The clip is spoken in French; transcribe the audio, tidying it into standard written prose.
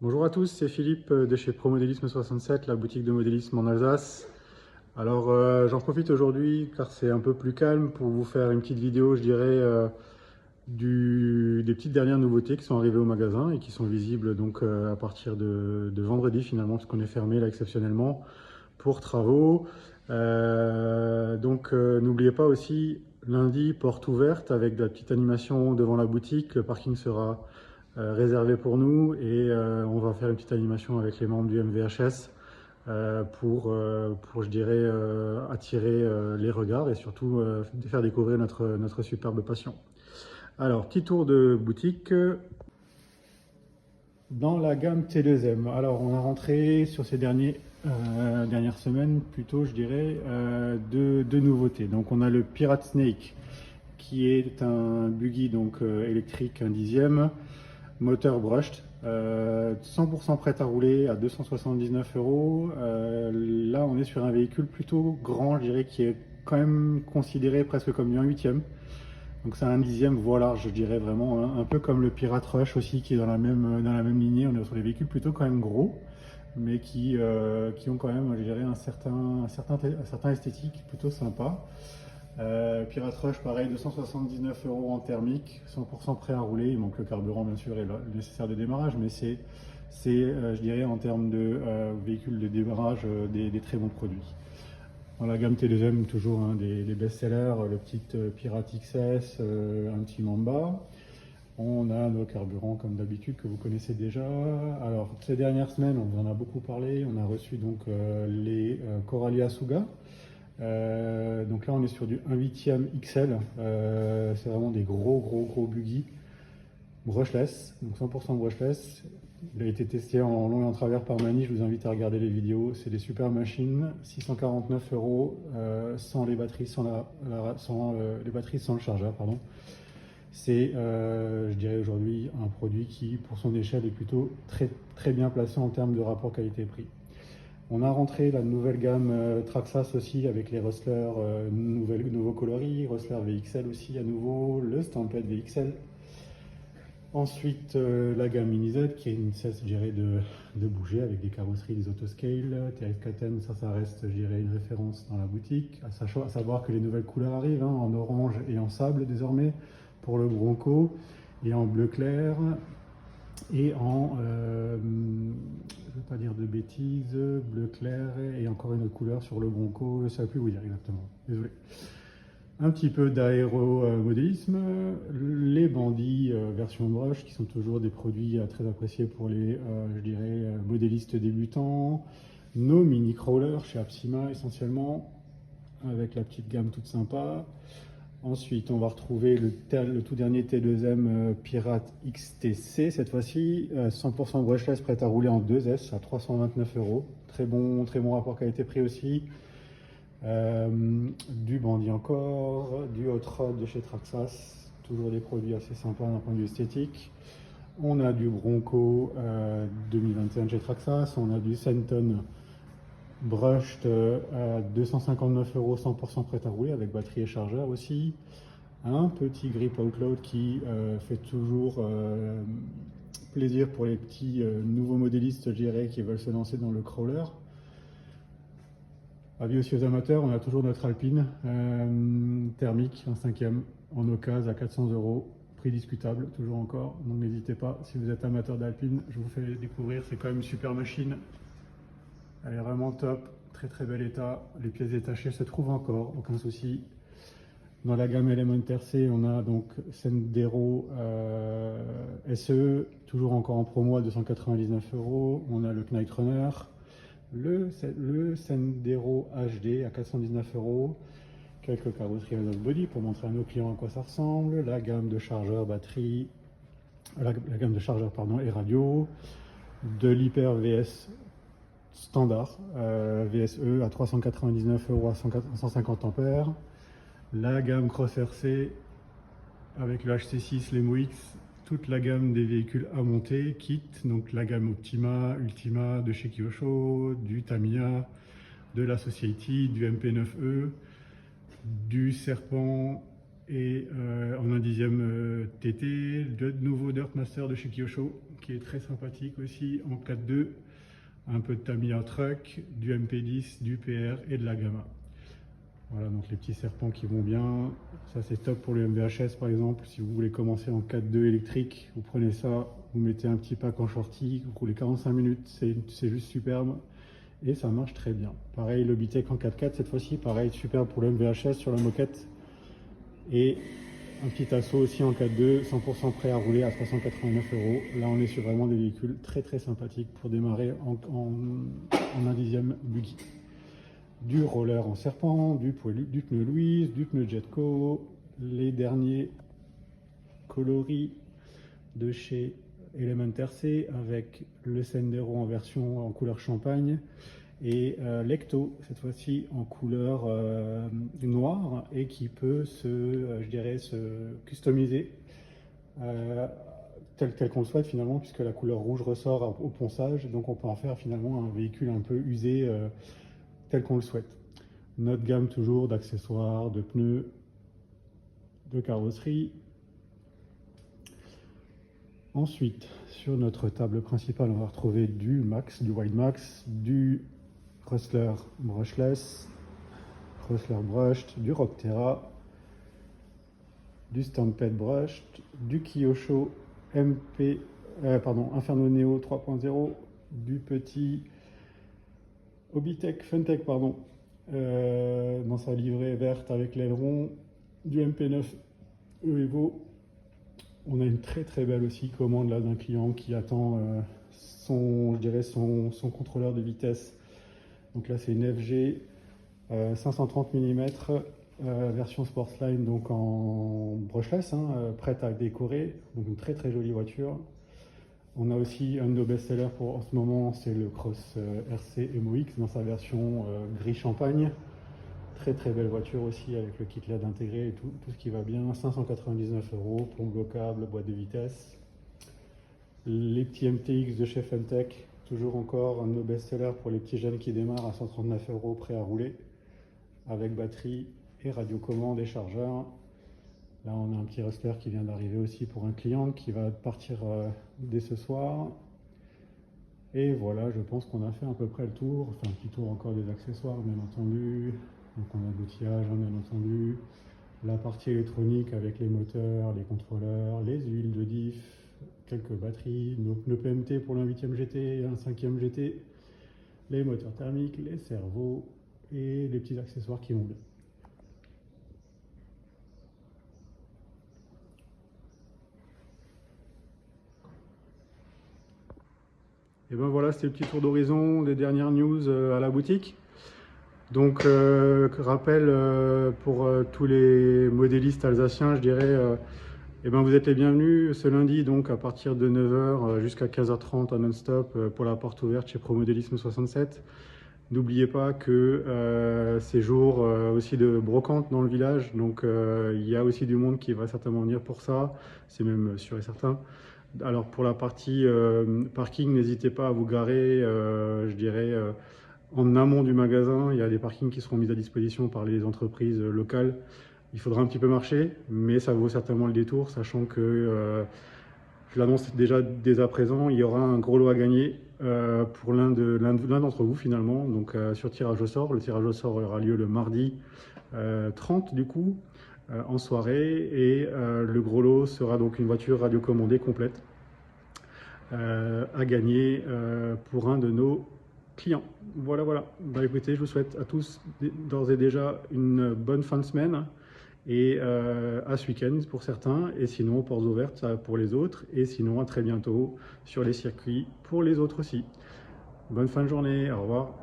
Bonjour à tous, c'est Philippe de chez Promodélisme 67, la boutique de modélisme en Alsace. Alors j'en profite aujourd'hui car c'est un peu plus calme pour vous faire une petite vidéo, je dirais, des petites dernières nouveautés qui sont arrivées au magasin et qui sont visibles donc à partir de vendredi finalement, parce qu'on est fermé là exceptionnellement pour travaux. N'oubliez pas aussi lundi, porte ouverte avec de la petite animation devant la boutique. Le parking sera réservé pour nous et on va faire une petite animation avec les membres du MVHS pour je dirais, attirer les regards et surtout faire découvrir notre superbe passion. Alors, petit tour de boutique dans la gamme T2M. Alors, on a rentré sur ces dernières semaines, plutôt, je dirais, deux nouveautés. Donc, on a le Pirate Snake, qui est un buggy donc électrique, un dixième, moteur brushed, 100% prêt à rouler à 279 euros. Là, on est sur un véhicule plutôt grand, je dirais, qui est quand même considéré presque comme un huitième. Donc c'est un dixième voie large, je dirais vraiment, un peu comme le Pirate Rush aussi, qui est dans la même lignée. On est sur des véhicules plutôt quand même gros, mais qui ont quand même, je dirais, un certain esthétique plutôt sympa. Pirate Rush, pareil, 279 euros en thermique, 100% prêt à rouler. Il manque le carburant, bien sûr, et le nécessaire de démarrage, mais c'est je dirais, en termes de véhicules de démarrage, des très bons produits. Dans la gamme T2M, toujours des best-sellers, le petit Pirate XS, un petit Mamba. On a nos carburants comme d'habitude que vous connaissez déjà. Alors, ces dernières semaines, on vous en a beaucoup parlé. On a reçu donc les Coralia Suga. Donc là, on est sur du 1/8 XL. C'est vraiment des gros buggy brushless, donc 100% brushless. Il a été testé en long et en travers par Mani, je vous invite à regarder les vidéos. C'est des super machines, 649 euros sans les batteries, les batteries sans le chargeur, pardon. C'est, je dirais aujourd'hui, un produit qui, pour son échelle, est plutôt très bien placé en termes de rapport qualité-prix. On a rentré la nouvelle gamme Traxxas aussi avec les Rustler nouveaux coloris, Rustler VXL aussi à nouveau, le Stampede VXL. Ensuite, la gamme Mini Z qui ne cesse, je dirais, de bouger avec des carrosseries, des autoscale. TF4M, ça reste, je dirais, une référence dans la boutique. À savoir que les nouvelles couleurs arrivent, en orange et en sable désormais pour le Bronco, et en bleu clair, et en, je ne veux pas dire de bêtises, bleu clair, et encore une autre couleur sur le Bronco, je ne sais plus vous dire exactement, désolé. Un petit peu d'aéromodélisme, les bandits version brush qui sont toujours des produits très appréciés pour les, je dirais, modélistes débutants. Nos mini crawlers chez Apsima essentiellement, avec la petite gamme toute sympa. Ensuite, on va retrouver le tout dernier T2M Pirate XTC, cette fois-ci, 100% brushless, prêt à rouler en 2S à 329 euros. Très bon rapport qualité-prix aussi. Du bandit encore, du hot rod de chez Traxxas, toujours des produits assez sympas d'un point de vue esthétique. On a du Bronco 2021 chez Traxxas, on a du Senton brushed à 259 euros, 100% prêt à rouler avec batterie et chargeur aussi. Un petit grip Outload qui fait toujours plaisir pour les petits nouveaux modélistes, je dirais, qui veulent se lancer dans le crawler. Avis aussi aux amateurs, on a toujours notre Alpine thermique, un cinquième, en occasion à 400 euros, prix discutable, toujours encore. Donc n'hésitez pas, si vous êtes amateur d'Alpine, je vous fais découvrir, c'est quand même une super machine. Elle est vraiment top, très bel état, les pièces détachées se trouvent encore, aucun souci. Dans la gamme Elementaire C, on a donc Sendero SE, toujours encore en promo à 299 euros. On a le Knight Runner, le Sendero HD à 419 euros. Quelques carrosseries à body pour montrer à nos clients à quoi ça ressemble. La gamme de chargeurs batterie, la gamme de chargeurs pardon, et radio. De l'Hyper VS standard, VSE à 399 euros à 150 ampères. La gamme Cross RC avec le HC6, les MOX, toute la gamme des véhicules à monter, kit, donc la gamme Optima, Ultima de chez Kyosho, du Tamiya, de la Society, du MP9E, du Serpent Et en un dixième TT, le nouveau Dirtmaster de chez Kyosho, qui est très sympathique aussi, en 4.2, un peu de Tamiya Truck, du MP10, du PR et de la Gamma. Voilà, donc les petits serpents qui vont bien, ça c'est top pour le MVHS par exemple. Si vous voulez commencer en 4.2 électrique, vous prenez ça, vous mettez un petit pack en shorty, vous roulez 45 minutes, c'est juste superbe. Et ça marche très bien. Pareil, le Bitech en 4x4 cette fois-ci, pareil, superbe pour le MVHS sur la moquette. Et un petit assaut aussi en 4.2, 100% prêt à rouler à 389 €. Là, on est sur vraiment des véhicules très très sympathiques pour démarrer en un dixième buggy. Du roller en serpent, du pneu Louise, du pneu Jetco, les derniers coloris de chez Elementer C avec le Sendero en version en couleur champagne et l'Ecto cette fois-ci en couleur noire et qui peut je dirais, se customiser tel qu'on le souhaite finalement, puisque la couleur rouge ressort au ponçage, donc on peut en faire finalement un véhicule un peu usé tel qu'on le souhaite. Notre gamme toujours d'accessoires, de pneus, de carrosserie. Ensuite, sur notre table principale, on va retrouver du Max, du Wild Max, du Rustler Brushless, Rustler Brushed, du Rockterra, du Stampede Brushed, du Kyosho Inferno Neo 3.0, du petit Obitech Funtech dans sa livrée verte avec l'aileron, du MP9 Evo. On a une très très belle aussi commande là d'un client qui attend son contrôleur de vitesse. Donc là c'est une FG 530 mm version Sportsline, donc en brushless, prête à décorer. Donc une très très jolie voiture. On a aussi un de nos best-sellers en ce moment, c'est le Cross RC MOX dans sa version gris champagne. Très très belle voiture aussi avec le kit LED intégré et tout ce qui va bien. 599 €, pompe bloquable, boîte de vitesse. Les petits MTX de chez Funtech, toujours encore un de nos best-sellers pour les petits jeunes qui démarrent à 139 € prêt à rouler, avec batterie et radiocommande et chargeur. Là on a un petit Rustler qui vient d'arriver aussi pour un client qui va partir dès ce soir. Et voilà, je pense qu'on a fait à peu près le tour. Enfin un petit tour encore des accessoires bien entendu. Donc on a l'outillage bien entendu, la partie électronique avec les moteurs, les contrôleurs, les huiles de diff, quelques batteries, nos pneus PMT pour un 8e GT et un 5e GT, les moteurs thermiques, les servos et les petits accessoires qui vont bien. Et ben voilà, c'était le petit tour d'horizon des dernières news à la boutique. Donc, rappel pour tous les modélistes alsaciens, je dirais, eh ben vous êtes les bienvenus ce lundi, donc à partir de 9 h jusqu'à 15 h 30 en non-stop pour la porte ouverte chez Promodélisme 67. N'oubliez pas que c'est jour aussi de brocante dans le village, donc il y a aussi du monde qui va certainement venir pour ça, c'est même sûr et certain. Alors pour la partie parking, n'hésitez pas à vous garer, je dirais, en amont du magasin. Il y a des parkings qui seront mis à disposition par les entreprises locales. Il faudra un petit peu marcher, mais ça vaut certainement le détour, sachant que, je l'annonce déjà dès à présent, il y aura un gros lot à gagner pour l'un d'entre vous finalement, donc sur tirage au sort. Le tirage au sort aura lieu le mardi 30 du coup, en soirée, et le gros lot sera donc une voiture radiocommandée complète à gagner pour un de nos clients. Voilà. Bah écoutez, je vous souhaite à tous d'ores et déjà une bonne fin de semaine et à ce week-end pour certains, et sinon aux portes ouvertes pour les autres, et sinon à très bientôt sur les circuits pour les autres aussi. Bonne fin de journée, au revoir.